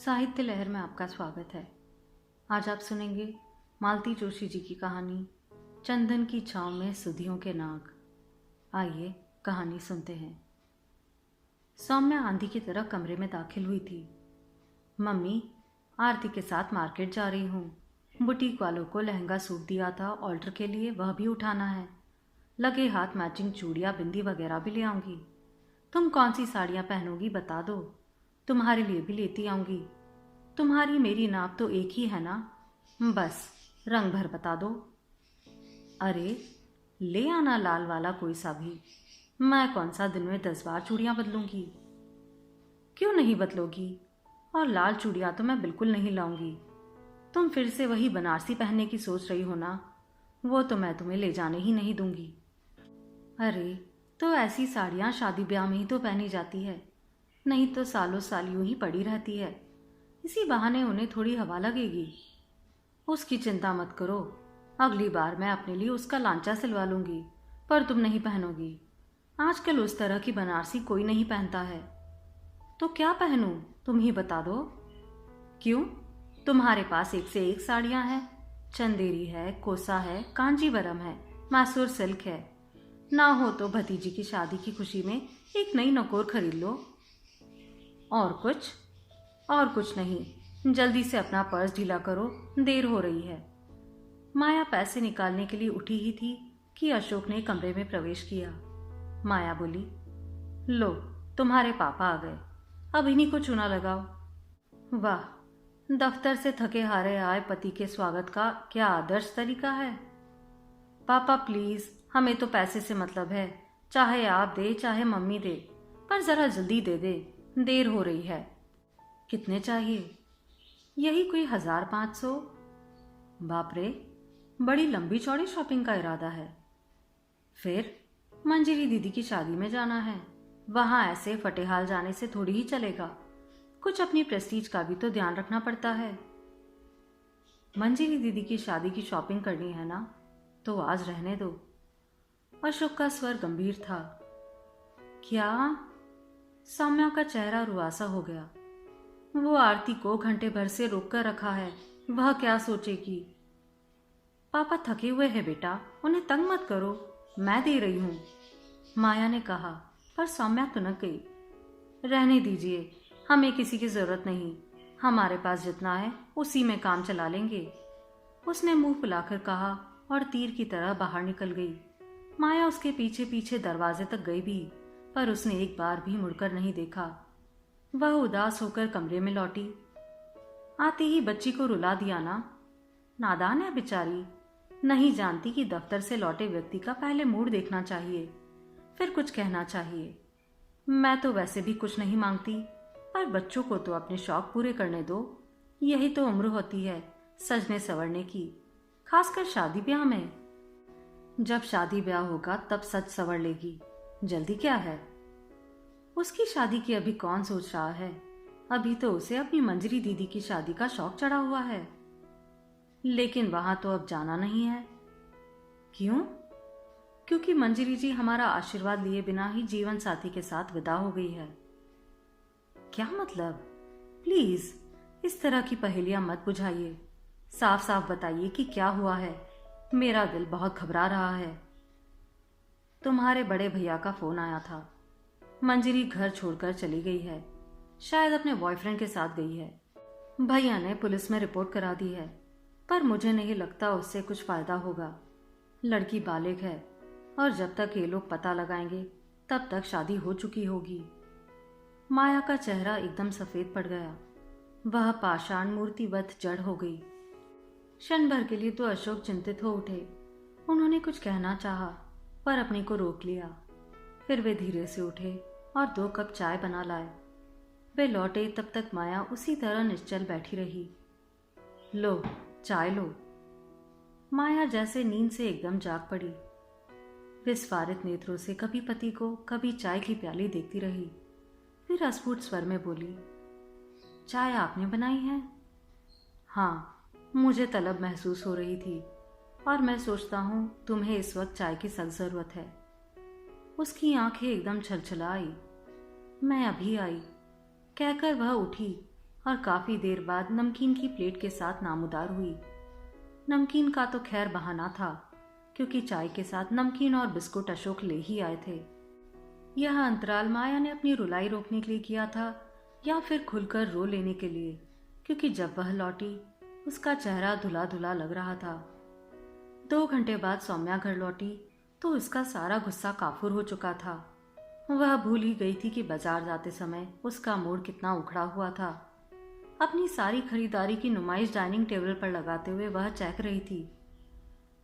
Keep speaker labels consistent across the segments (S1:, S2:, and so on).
S1: साहित्य लहर में आपका स्वागत है। आज आप सुनेंगे मालती जोशी जी की कहानी चंदन की छांव में सुधियों के नाग। आइए कहानी सुनते हैं। सौम्या आंधी की तरह कमरे में दाखिल हुई थी। मम्मी, आरती के साथ मार्केट जा रही हूँ। बुटीक वालों को लहंगा सूट दिया था ऑल्टर के लिए, वह भी उठाना है। लगे हाथ मैचिंग चूड़ियाँ बिंदी वगैरह भी ले आऊँगी। तुम कौन सी साड़ियाँ पहनोगी बता दो, तुम्हारे लिए भी लेती आऊँगी। तुम्हारी मेरी नाप तो एक ही है ना, बस रंग भर बता दो। अरे ले आना लाल वाला कोई सा भी। मैं कौन सा दिन में 10 बार चूड़ियाँ बदलूंगी। क्यों नहीं बदलोगी? और लाल चूड़ियाँ तो मैं बिल्कुल नहीं लाऊंगी। तुम फिर से वही बनारसी पहनने की सोच रही हो ना, वो तो मैं तुम्हें ले जाने ही नहीं दूंगी। अरे तो ऐसी साड़ियाँ शादी ब्याह में ही तो पहनी जाती है, नहीं तो सालों साल यूं ही पड़ी रहती है। इसी बहाने उन्हें थोड़ी हवा लगेगी। उसकी चिंता मत करो, अगली बार मैं अपने लिए उसका लांचा सिलवा लूंगी, पर तुम नहीं पहनोगी। आजकल उस तरह की बनारसी कोई नहीं पहनता है। तो क्या पहनूं, तुम ही बता दो। क्यों, तुम्हारे पास एक से एक साड़ियां हैं। चंदेरी है, कोसा है, कांजीवरम है, मैसूर सिल्क है। ना हो तो भतीजी की शादी की खुशी में एक नई नकोर खरीद लो। और कुछ? और कुछ नहीं, जल्दी से अपना पर्स ढीला करो, देर हो रही है। माया पैसे निकालने के लिए उठी ही थी कि अशोक ने कमरे में प्रवेश किया। माया बोली, लो तुम्हारे पापा आ गए, अब इन्हीं को चूना लगाओ। वाह, दफ्तर से थके हारे आए पति के स्वागत का क्या आदर्श तरीका है। पापा प्लीज, हमें तो पैसे से मतलब है, चाहे आप दे चाहे मम्मी दे, पर जरा जल्दी दे दे, देर हो रही है। कितने चाहिए? यही कोई 1,000-500। बाप रे, बड़ी लंबी चौड़ी शॉपिंग का इरादा है। फिर मंजरी दीदी की शादी में जाना है, वहां ऐसे फटेहाल जाने से थोड़ी ही चलेगा। कुछ अपनी प्रेस्टीज का भी तो ध्यान रखना पड़ता है। मंजरी दीदी की शादी की शॉपिंग करनी है ना, तो आज रहने दो। अशोक का स्वर गंभीर था। क्या? सौम्या का चेहरा रुआसा हो गया। वो आरती को घंटे भर से रोक कर रखा है, वह क्या सोचेगी। पापा थके हुए हैं बेटा, उन्हें तंग मत करो, मैं दे रही हूँ, माया ने कहा। पर सौम्या तुनक गई। रहने दीजिए, हमें किसी की जरूरत नहीं, हमारे पास जितना है उसी में काम चला लेंगे, उसने मुंह फुलाकर कहा और तीर की तरह बाहर निकल गई। माया उसके पीछे पीछे दरवाजे तक गई भी, पर उसने एक बार भी मुड़कर नहीं देखा। वह उदास होकर कमरे में लौटी। आते ही बच्ची को रुला दिया ना, नादान है बेचारी, नहीं जानती कि दफ्तर से लौटे व्यक्ति का पहले मूड देखना चाहिए, फिर कुछ कहना चाहिए। मैं तो वैसे भी कुछ नहीं मांगती, पर बच्चों को तो अपने शौक पूरे करने दो, यही तो उम्र होती है सजने संवरने की, खासकर शादी ब्याह में। जब शादी ब्याह होगा तब सज संवर लेगी, जल्दी क्या है। उसकी शादी की अभी कौन सोच रहा है, अभी तो उसे अपनी मंजरी दीदी की शादी का शौक चढ़ा हुआ है। लेकिन वहां तो अब जाना नहीं है। क्यों? क्योंकि मंजरी जी हमारा आशीर्वाद लिए बिना ही जीवन साथी के साथ विदा हो गई है। क्या मतलब? प्लीज इस तरह की पहेलियां मत बुझाइए, साफ साफ बताइए कि क्या हुआ है, मेरा दिल बहुत घबरा रहा है। तुम्हारे बड़े भैया का फोन आया था, मंजरी घर छोड़कर चली गई है, शायद अपने बॉयफ्रेंड के साथ गई है। भैया ने पुलिस में रिपोर्ट करा दी है, पर मुझे नहीं लगता उससे कुछ फायदा होगा। लड़की बालिग है और जब तक ये लोग पता लगाएंगे तब तक शादी हो चुकी होगी। माया का चेहरा एकदम सफेद पड़ गया, वह पाषाण मूर्तिवत जड़ हो गई। क्षण भर के लिए तो अशोक चिंतित हो उठे। उन्होंने कुछ कहना चाहा, पर अपने को रोक लिया। फिर वे धीरे से उठे और 2 कप चाय बना लाए। वे लौटे तब तक माया उसी तरह निश्चल बैठी रही। लो चाय लो। माया जैसे नींद से एकदम जाग पड़ी। विस्फारित नेत्रों से कभी पति को कभी चाय की प्याली देखती रही, फिर अस्फुट स्वर में बोली, चाय आपने बनाई है? हाँ, मुझे तलब महसूस हो रही थी और मैं सोचता हूँ तुम्हें इस वक्त चाय की सख्त जरूरत है। उसकी आंखें एकदम छलछला आई। मैं अभी आई, कहकर वह उठी और काफी देर बाद नमकीन की प्लेट के साथ नामुदार हुई। नमकीन का तो खैर बहाना था, क्योंकि चाय के साथ नमकीन और बिस्कुट अशोक ले ही आए थे। यह अंतराल माया ने अपनी रुलाई रोकने के लिए किया था या फिर खुलकर रो लेने के लिए, क्योंकि जब वह लौटी उसका चेहरा धुला धुला लग रहा था। 2 घंटे बाद सौम्या घर लौटी तो उसका सारा गुस्सा काफुर हो चुका था। वह भूल ही गई थी कि बाजार जाते समय उसका मूड कितना उखड़ा हुआ था। अपनी सारी खरीदारी की नुमाइश डाइनिंग टेबल पर लगाते हुए वह चहक रही थी।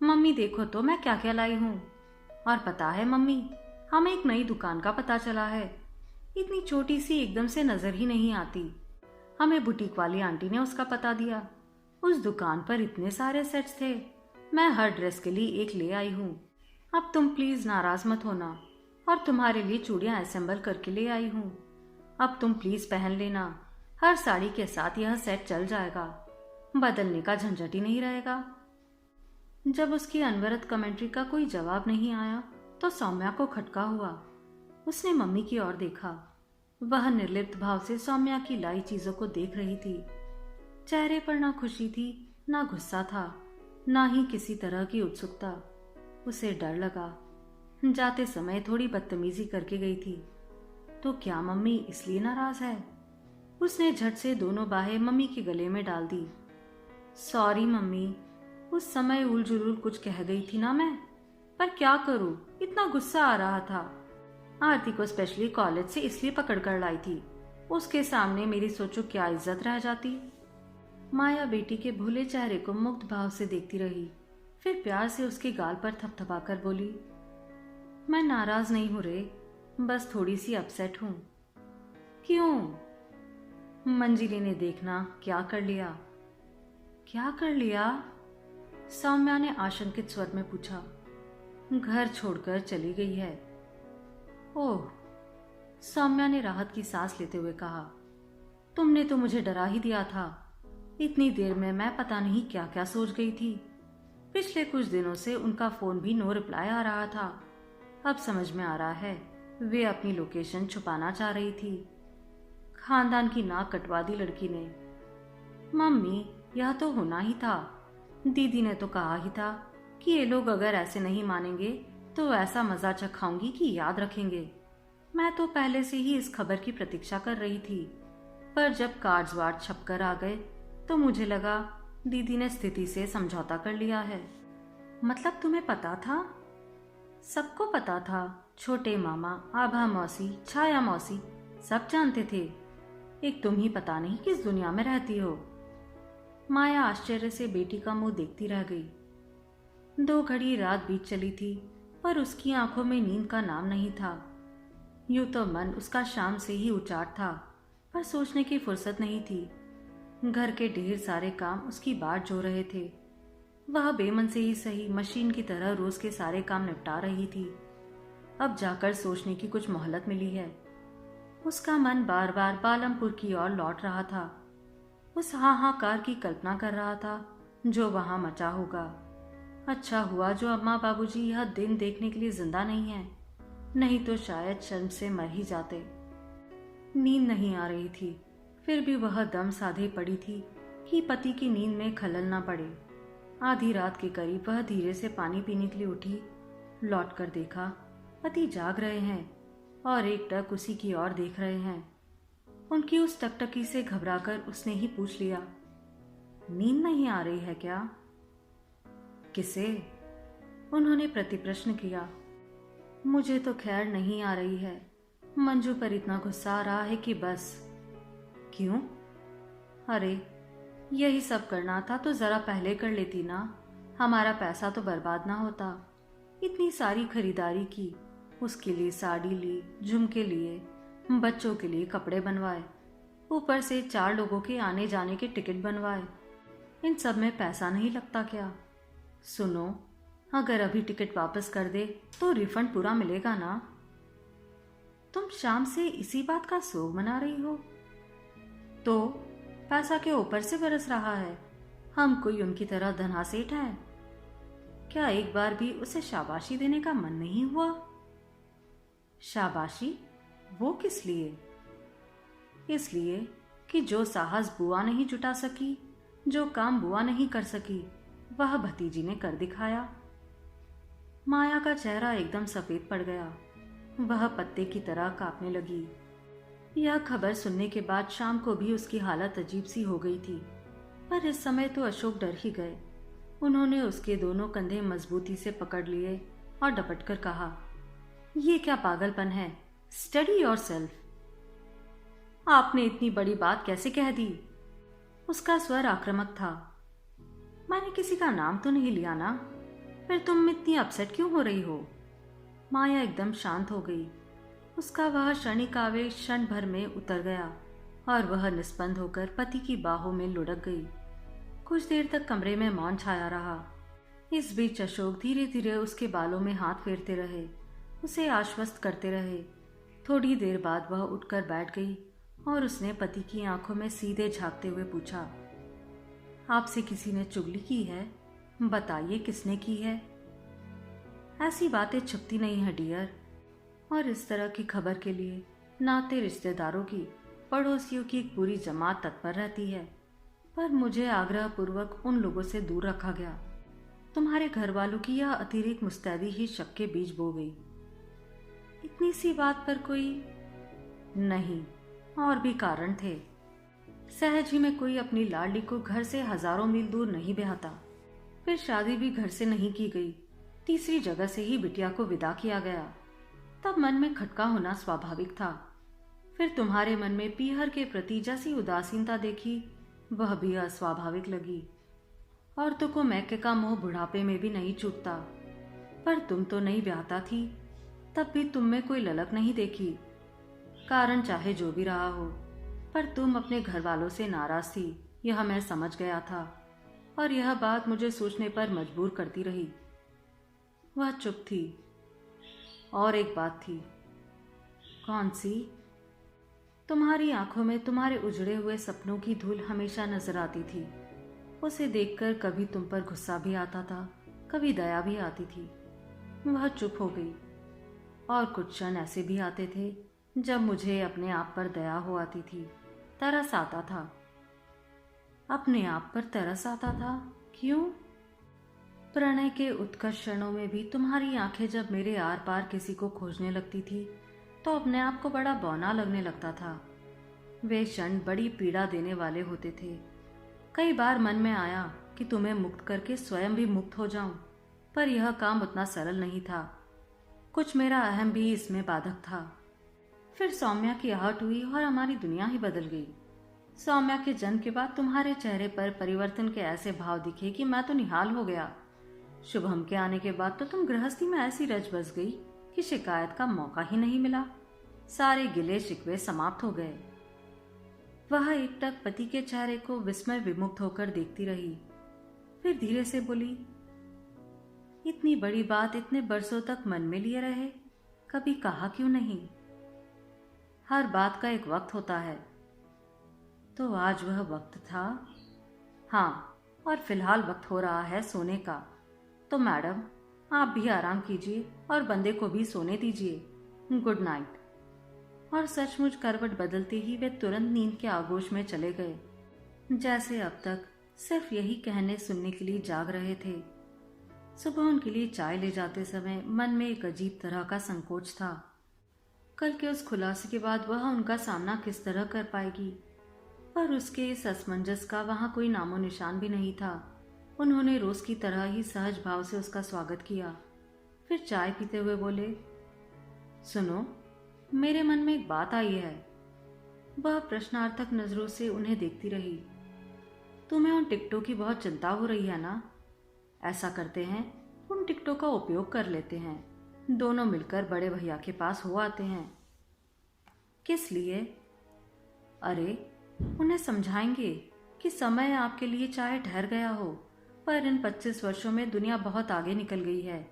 S1: मम्मी देखो तो मैं क्या क्या लाई हूँ। और पता है मम्मी, हमें एक नई दुकान का पता चला है। इतनी छोटी सी एकदम से नजर ही नहीं आती। हमें बुटीक वाली आंटी ने उसका पता दिया। उस दुकान पर इतने सारे सेट्स थे। मैं हर ड्रेस के लिए एक ले आई हूँ। अब तुम प्लीज नाराज मत होना। और तुम्हारे लिए चूड़ियां असेंबल करके ले आई हूँ। अब तुम प्लीज पहन लेना। हर साड़ी के साथ यह सेट चल जाएगा। बदलने का झंझट ही नहीं रहेगा। जब उसकी अनवरत कमेंट्री का कोई जवाब नहीं आया तो सौम्या को खटका हुआ। उसने मम्मी की ओर देखा। वह निर्लिप्त भाव से सौम्या की लाई चीजों को देख रही थी। चेहरे पर ना खुशी थी, ना गुस्सा था, ना ही किसी तरह की उत्सुकता। उसे डर लगा। जाते समय थोड़ी बदतमीजी करके गई थी। तो क्या मम्मी इसलिए नाराज है? उसने झट से दोनों बाहें मम्मी के गले में डाल दी। सॉरी मम्मी, उस समय उलझुल कुछ कह गई थी ना मैं। पर क्या करूं, इतना गुस्सा आ रहा था। आरती को स्पेशली कॉलेज से इसलिए पकड़ कर लाई थी। उसके सामने मेरी सोचो क्या इज्जत रह जाती। माया बेटी के भूले चेहरे को मुग्ध भाव से देखती रही, फिर प्यार से उसके गाल पर थपथपाकर बोली, मैं नाराज नहीं हूं रे, बस थोड़ी सी अपसेट हूं। क्यों? मंजिली ने देखना क्या कर लिया। क्या कर लिया? सौम्या ने आशंकित स्वर में पूछा। घर छोड़कर चली गई है। ओह, सौम्या ने राहत की सांस लेते हुए कहा। तुमने तो मुझे डरा ही दिया था। इतनी देर में मैं पता नहीं क्या क्या सोच गई थी। पिछले कुछ दिनों से उनका फोन भी नो रिप्लाई आ रहा था। अब समझ में आ रहा है वे अपनी लोकेशन छुपाना चाह रही थी। खानदान की नाक कटवा दी लड़की ने। मम्मी, यह तो होना ही था। दीदी ने तो कहा ही था कि ये लोग अगर ऐसे नहीं मानेंगे तो ऐसा मजा चखाऊंगी कि याद रखेंगे। मैं तो पहले से ही इस खबर की प्रतीक्षा कर रही थी, पर जब कार्ड्स वार्ड छपकर आ गए तो मुझे लगा दीदी ने स्थिति से समझौता कर लिया है। मतलब तुम्हें पता था? सबको पता था। छोटे मामा, आभा मौसी, छाया मौसी सब जानते थे। एक तुम ही पता नहीं किस दुनिया में रहती हो। माया आश्चर्य से बेटी का मुंह देखती रह गई। 2 घड़ी रात बीत चली थी, पर उसकी आंखों में नींद का नाम नहीं था। यूं तो मन उसका शाम से ही उचाट था, पर सोचने की फुर्सत नहीं थी। घर के ढेर सारे काम उसकी बाट जो रहे थे। वह बेमन से ही सही मशीन की तरह रोज के सारे काम निपटा रही थी। अब जाकर सोचने की कुछ मोहलत मिली है। उसका मन बार बार पालमपुर की ओर लौट रहा था। उस हाहाकार की कल्पना कर रहा था जो वहां मचा होगा। अच्छा हुआ जो अम्मा बाबूजी यह दिन देखने के लिए जिंदा नहीं है, नहीं तो शायद शर्म से मर ही जाते। नींद नहीं आ रही थी, फिर भी वह दम साधे पड़ी थी कि पति की नींद में खलल न पड़े। आधी रात के करीब वह धीरे से पानी पीने के लिए उठी। लौट कर देखा पति जाग रहे हैं और एक टक उसी की ओर देख रहे हैं। उनकी उस टकटकी से घबराकर उसने ही पूछ लिया, नींद नहीं आ रही है क्या? किसे? उन्होंने प्रतिप्रश्न किया। मुझे तो खैर नहीं आ रही है। मंजू पर इतना गुस्सा आ रहा है कि बस। क्यों? अरे यही सब करना था तो जरा पहले कर लेती ना, हमारा पैसा तो बर्बाद ना होता। इतनी सारी खरीदारी की, उसके लिए साड़ी ली, झुमके लिए, बच्चों के लिए कपड़े बनवाए, ऊपर से 4 लोगों के आने जाने के टिकट बनवाए। इन सब में पैसा नहीं लगता क्या? सुनो, अगर अभी टिकट वापस कर दे तो रिफंड पूरा मिलेगा ना? तुम शाम से इसी बात का शोक मना रही हो? तो पैसा के ऊपर से बरस रहा है। हम कोई उनकी तरह धनासेठ हैं? क्या एक बार भी उसे शाबाशी देने का मन नहीं हुआ? शाबाशी? वो किस लिए? इसलिए कि जो साहस बुआ नहीं जुटा सकी, जो काम बुआ नहीं कर सकी, वह भतीजी ने कर दिखाया। माया का चेहरा एकदम सफेद पड़ गया। वह पत्ते की तरह कांपने लगी। यह खबर सुनने के बाद शाम को भी उसकी हालत अजीब सी हो गई थी, पर इस समय तो अशोक डर ही गए। उन्होंने उसके दोनों कंधे मजबूती से पकड़ लिए और डपट कर कहा, ये क्या पागलपन है? Study yourself. आपने इतनी बड़ी बात कैसे कह दी? उसका स्वर आक्रामक था। मैंने किसी का नाम तो नहीं लिया ना, फिर तुम इतनी अपसेट क्यों हो रही हो? माया एकदम शांत हो गई। उसका वह क्षणिक आवेश क्षण भर में उतर गया और वह निस्पंद होकर पति की बाहों में लुढ़क गई। कुछ देर तक कमरे में मौन छाया रहा। इस बीच अशोक धीरे धीरे उसके बालों में हाथ फेरते रहे, उसे आश्वस्त करते रहे। थोड़ी देर बाद वह उठकर बैठ गई और उसने पति की आंखों में सीधे झांकते हुए पूछा, आपसे किसी ने चुगली की है? बताइए किसने की है? ऐसी बातें छुपती नहीं है डियर, और इस तरह की खबर के लिए नाते रिश्तेदारों की, पड़ोसियों की एक पूरी जमात तत्पर रहती है। पर मुझे आग्रह पूर्वक उन लोगों से दूर रखा गया। तुम्हारे घर वालों की यह अतिरिक्त मुस्तैदी ही शक के बीज बो गई। इतनी सी बात पर कोई नहीं, और भी कारण थे। सहज ही में कोई अपनी लाडली को घर से हजारों मील दूर नहीं ब्याहता। फिर शादी भी घर से नहीं की गई, तीसरी जगह से ही बिटिया को विदा किया गया। तब मन में खटका होना स्वाभाविक था। फिर तुम्हारे मन में पीहर के प्रति जैसी उदासीनता देखी, वह भी अस्वाभाविक लगी। औरतों को मैके का मोह बुढ़ापे में भी नहीं चूकता। पर तुम तो नहीं ब्याहता थी, तब भी तुम में कोई ललक नहीं देखी। कारण चाहे जो भी रहा हो, पर तुम अपने घर वालों से नाराज थी, यह मैं समझ गया था, और यह बात मुझे सोचने पर मजबूर करती रही। वह चुप थी। और एक बात थी। कौन सी? तुम्हारी आंखों में तुम्हारे उजड़े हुए सपनों की धूल हमेशा नजर आती थी। उसे देखकर कभी तुम पर गुस्सा भी आता था, कभी दया भी आती थी। वह चुप हो गई। और कुछ क्षण ऐसे भी आते थे जब मुझे अपने आप पर दया हो आती थी, तरस आता था। अपने आप पर तरस आता था? क्यों? प्रणय के उत्कर्ष क्षणों में भी तुम्हारी आंखें जब मेरे आर पार किसी को खोजने लगती थी, तो अपने आप को बड़ा बौना लगने लगता था। वे क्षण बड़ी पीड़ा देने वाले होते थे। कई बार मन में आया कि तुम्हें मुक्त करके स्वयं भी मुक्त हो जाऊं, पर यह काम उतना सरल नहीं था। कुछ मेरा अहम भी इसमें बाधक था। फिर सौम्या की आहट हुई और हमारी दुनिया ही बदल गई। सौम्या के जन्म के बाद तुम्हारे चेहरे पर परिवर्तन के ऐसे भाव दिखे कि मैं तो निहाल हो गया। शुभम के आने के बाद तो तुम गृहस्थी में ऐसी रच बस गई कि शिकायत का मौका ही नहीं मिला। सारे गिले शिकवे समाप्त हो गए। वह एकटक पति के चेहरे को विस्मय विमुक्त होकर देखती रही। फिर धीरे से बोली, इतनी बड़ी बात इतने बरसों तक मन में लिए रहे, कभी कहा क्यों नहीं? हर बात का एक वक्त होता है। तो आज वह वक्त था? हाँ, और फिलहाल वक्त हो रहा है सोने का। तो मैडम, आप भी आराम कीजिए और बंदे को भी सोने दीजिए। Good night. और सचमुच करवट बदलते ही वे तुरंत नींद के आगोश में चले गए, जैसे अब तक सिर्फ यही कहने सुनने के लिए जाग रहे थे। सुबह उनके लिए चाय ले जाते समय मन में एक अजीब तरह का संकोच था। कल के उस खुलासे के बाद वह उनका सामना किस तरह कर पाएगी, पर उसके इस असमंजस का वहां कोई नामो निशान भी नहीं था। उन्होंने रोज की तरह ही सहज भाव से उसका स्वागत किया। फिर चाय पीते हुए बोले, सुनो, मेरे मन में एक बात आई है। वह प्रश्नार्थक नजरों से उन्हें देखती रही। तुम्हें उन टिकटों की बहुत चिंता हो रही है ना? ऐसा करते हैं, उन टिकटों का उपयोग कर लेते हैं। दोनों मिलकर बड़े भैया के पास हो आते हैं। किस लिए? अरे, उन्हें समझाएंगे कि समय आपके लिए चाहे ठहर गया हो, पर इन 25 वर्षों में दुनिया बहुत आगे निकल गई है।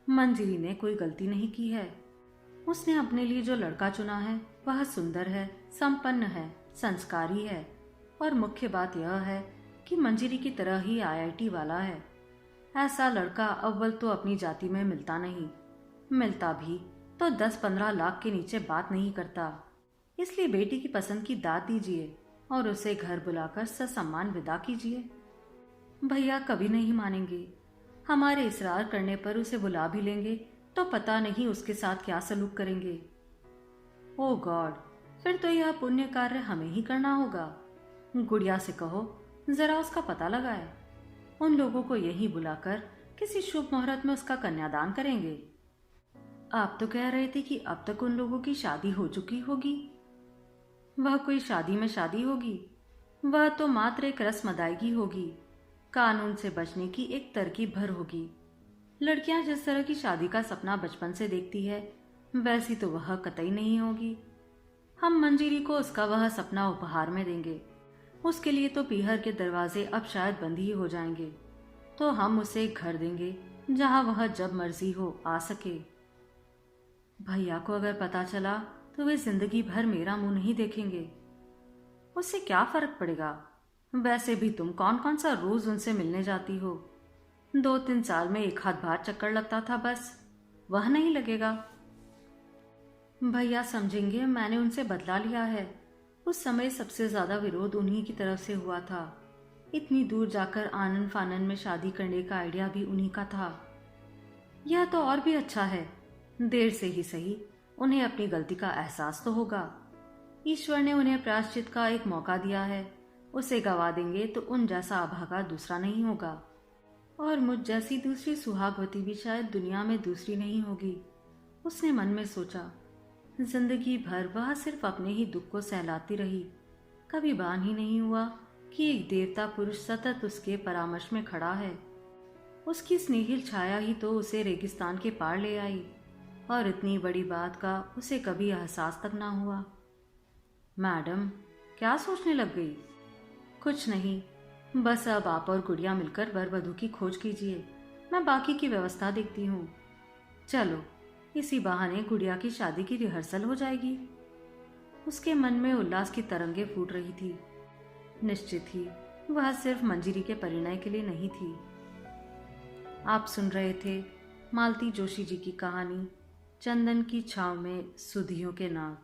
S1: मंजिली ने कोई गलती नहीं की है। उसने अपने लिए जो लड़का चुना है वह सुंदर है, संपन्न है, संस्कारी है, और मुख्य बात यह है कि मंजिली की तरह ही आईआईटी वाला है। ऐसा लड़का अव्वल तो अपनी जाति में मिलता नहीं, मिलता भी तो 10-15 लाख के नीचे बात नहीं करता। इसलिए बेटी की पसंद की दाद दीजिए। और उसे घर बुलाकर ससम्मान विदा कीजिए। भैया कभी नहीं मानेंगे। हमारे इसरार करने पर उसे बुला भी लेंगे तो पता नहीं उसके साथ क्या सलूक करेंगे। ओ गॉड, फिर तो यह पुण्य कार्य हमें ही करना होगा। गुड़िया से कहो जरा उसका पता लगाए। उन लोगों को यहीं बुलाकर किसी शुभ मुहूर्त में उसका कन्यादान करेंगे। आप तो कह रहे थे कि अब तक उन लोगों की शादी हो चुकी होगी। वह कोई शादी में शादी होगी? वह तो मात्र एक रस्म अदायगी होगी। कानून से बचने की एक तरकीब भर होगी। लड़कियां जिस तरह की शादी का सपना बचपन से देखती है वैसी तो वह कतई नहीं होगी। हम मंजीरी को उसका वह सपना उपहार में देंगे। उसके लिए तो पीहर के दरवाजे अब शायद बंद ही हो जाएंगे, तो हम उसे एक घर देंगे जहां वह जब मर्जी हो आ सके। भैया को अगर पता चला तो वे जिंदगी भर मेरा मुंह नहीं देखेंगे। उससे क्या फर्क पड़ेगा? वैसे भी तुम कौन कौन सा रोज उनसे मिलने जाती हो। 2-3 साल में एक हाथ बार चक्कर लगता था बस, वह नहीं लगेगा। भैया समझेंगे मैंने उनसे बदला लिया है। उस समय सबसे ज्यादा विरोध उन्हीं की तरफ से हुआ था। इतनी दूर जाकर आनन फानन में शादी करने का आइडिया भी उन्हीं का था। यह तो और भी अच्छा है। देर से ही सही उन्हें अपनी गलती का एहसास तो होगा। ईश्वर ने उन्हें प्रायश्चित का एक मौका दिया है। उसे गवा देंगे तो उन जैसा अभागा दूसरा नहीं होगा, और मुझ जैसी दूसरी सुहागवती भी शायद दुनिया में दूसरी नहीं होगी। उसने मन में सोचा। जिंदगी भर वह सिर्फ अपने ही दुख को सहलाती रही। कभी बान ही नहीं हुआ कि एक देवता पुरुष सतत उसके परामर्श में खड़ा है। उसकी स्नेहिल छाया ही तो उसे रेगिस्तान के पार ले आई, और इतनी बड़ी बात का उसे कभी एहसास तक ना हुआ। मैडम, क्या सोचने लग गई? कुछ नहीं, बस अब आप और गुड़िया मिलकर वर वधू की खोज कीजिए। मैं बाकी की व्यवस्था देखती हूँ। चलो, इसी बहाने गुड़िया की शादी की रिहर्सल हो जाएगी। उसके मन में उल्लास की तरंगे फूट रही थी। निश्चित ही वह सिर्फ मंजीरी के परिणय के लिए नहीं थी। आप सुन रहे थे मालती जोशी जी की कहानी चंदन की छांव में सुधियों के नाग।